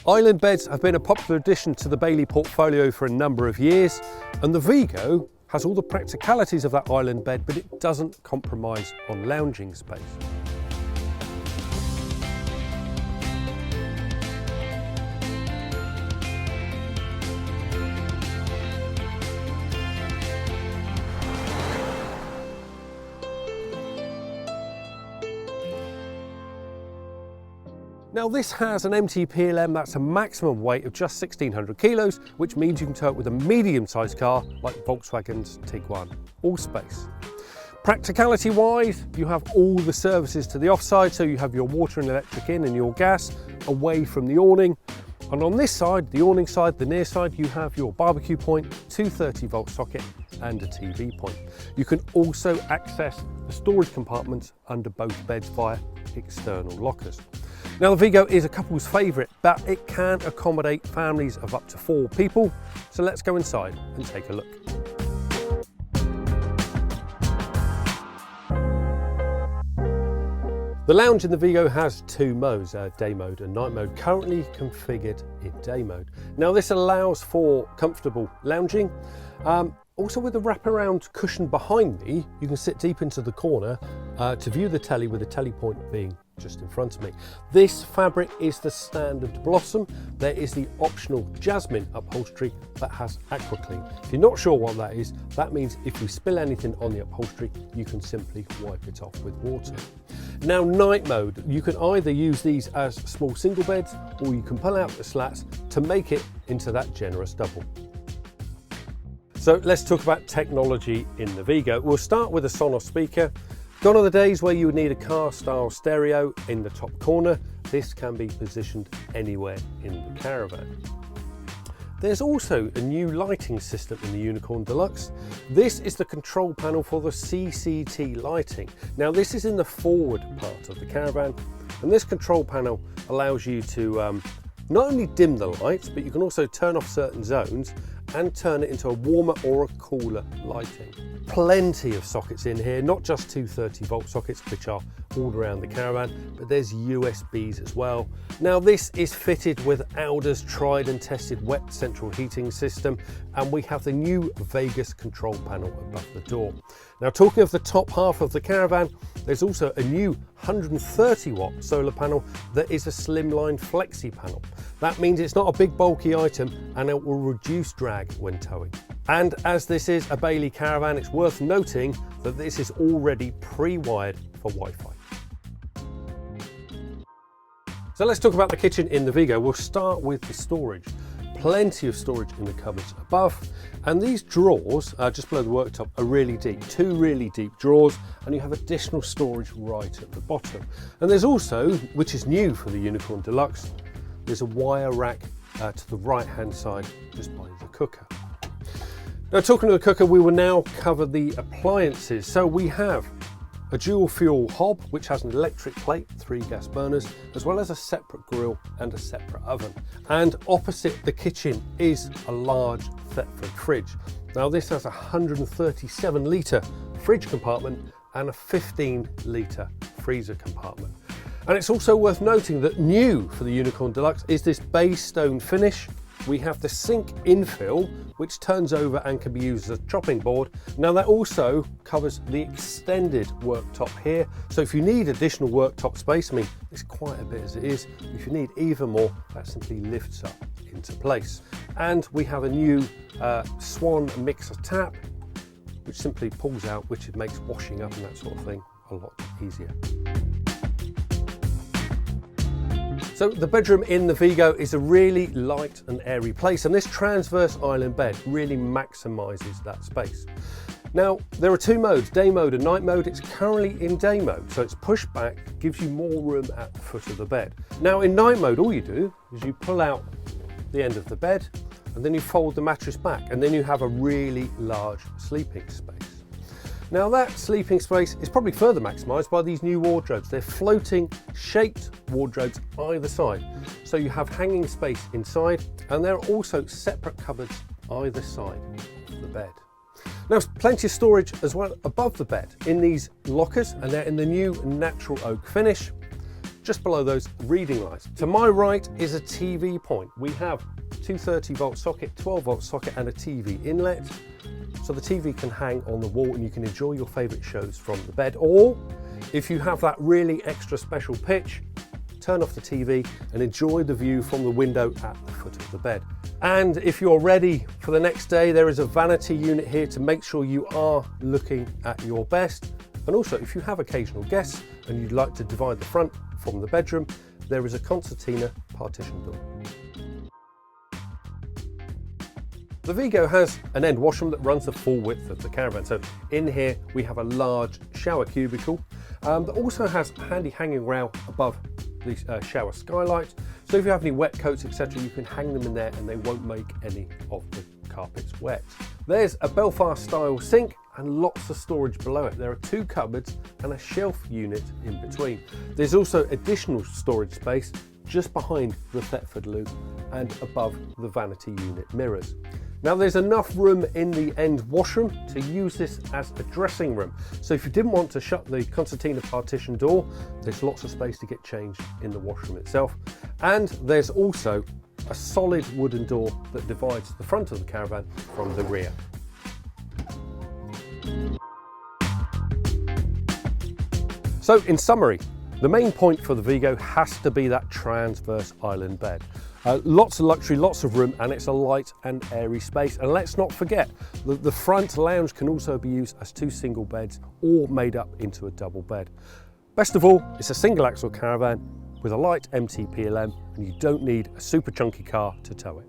Island beds have been a popular addition to the Bailey portfolio for a number of years, and the Vigo has all the practicalities of that island bed, but it doesn't compromise on lounging space. Now this has an MTPLM that's a maximum weight of just 1600 kilos, which means you can tow it with a medium-sized car like Volkswagen's Tiguan All-Space. Practicality wise, you have all the services to the offside, so you have your water and electric in and your gas away from the awning. And on this side, the awning side, the near side, you have your barbecue point, 230-volt socket and a TV point. You can also access the storage compartments under both beds via external lockers. Now the Vigo is a couple's favourite, but it can accommodate families of up to 4 people. So let's go inside and take a look. The lounge in the Vigo has 2 modes, day mode and night mode, currently configured in day mode. Now this allows for comfortable lounging. Also with the wraparound cushion behind me, you can sit deep into the corner to view the telly, with the telly point being just in front of me. This fabric is the standard Blossom. There is the optional Jasmine upholstery that has aqua clean. If you're not sure what that is, that means if you spill anything on the upholstery, you can simply wipe it off with water. Now night mode, you can either use these as small single beds, or you can pull out the slats to make it into that generous double. So let's talk about technology in the Vigo. We'll start with a SONOS speaker. Gone are the days where you would need a car style stereo in the top corner. This can be positioned anywhere in the caravan. There's also a new lighting system in the Unicorn Deluxe. This is the control panel for the CCT lighting. Now this is in the forward part of the caravan, and this control panel allows you to not only dim the lights, but you can also turn off certain zones and turn it into a warmer or a cooler lighting. Plenty of sockets in here, not just 230-volt sockets, which are all around the caravan, but there's USBs as well. Now this is fitted with Alde's tried and tested wet central heating system, and we have the new Vegas control panel above the door. Now talking of the top half of the caravan, there's also a new 130-watt solar panel that is a slimline flexi panel. That means it's not a big bulky item, and it will reduce drag when towing. And as this is a Bailey caravan, it's worth noting that this is already pre-wired for Wi-Fi. So let's talk about the kitchen in the Vigo. We'll start with the storage. Plenty of storage in the cupboards above, and these drawers just below the worktop are really deep, 2 really deep drawers, and you have additional storage right at the bottom. And there's also, which is new for the Unicorn Deluxe, there's a wire rack to the right hand side just by the cooker. Now talking to the cooker, we will now cover the appliances. So we have a dual fuel hob, which has an electric plate, 3 gas burners, as well as a separate grill and a separate oven. And opposite the kitchen is a large Thetford fridge. Now this has a 137 litre fridge compartment and a 15 litre freezer compartment. And it's also worth noting that new for the Unicorn Deluxe is this base stone finish. We have the sink infill, which turns over and can be used as a chopping board. Now that also covers the extended worktop here. So if you need additional worktop space, I mean, it's quite a bit as it is. If you need even more, that simply lifts up into place. And we have a new Swan mixer tap, which simply pulls out, which makes washing up and that sort of thing a lot easier. So the bedroom in the Vigo is a really light and airy place, and this transverse island bed really maximises that space. Now there are 2 modes, day mode and night mode. It's currently in day mode, so it's pushed back, gives you more room at the foot of the bed. Now in night mode, all you do is you pull out the end of the bed and then you fold the mattress back, and then you have a really large sleeping space. Now that sleeping space is probably further maximised by these new wardrobes. They're floating shaped wardrobes either side. So you have hanging space inside, and there are also separate cupboards either side of the bed. Now plenty of storage as well above the bed in these lockers, and they're in the new natural oak finish. just below those reading lights. To my right is a TV point. We have 230-volt socket, 12-volt socket and a TV inlet. So the TV can hang on the wall and you can enjoy your favourite shows from the bed. Or if you have that really extra special pitch, turn off the TV and enjoy the view from the window at the foot of the bed. And if you're ready for the next day, there is a vanity unit here to make sure you are looking at your best. And also, if you have occasional guests and you'd like to divide the front from the bedroom, there is a concertina partition door. The Vigo has an end washroom that runs the full width of the caravan. So in here we have a large shower cubicle that also has a handy hanging rail above the shower skylight. So if you have any wet coats, etc., you can hang them in there and they won't make any of the carpets wet. There's a Belfast style sink and lots of storage below it. There are 2 cupboards and a shelf unit in between. There's also additional storage space just behind the Thetford loo and above the vanity unit mirrors. Now there's enough room in the end washroom to use this as a dressing room. So if you didn't want to shut the concertina partition door, there's lots of space to get changed in the washroom itself. And there's also a solid wooden door that divides the front of the caravan from the rear. So in summary, the main point for the Vigo has to be that transverse island bed. Lots of luxury, lots of room, and it's a light and airy space. And let's not forget that the front lounge can also be used as 2 single beds or made up into a double bed. Best of all, it's a single axle caravan with a light MTPLM and you don't need a super chunky car to tow it.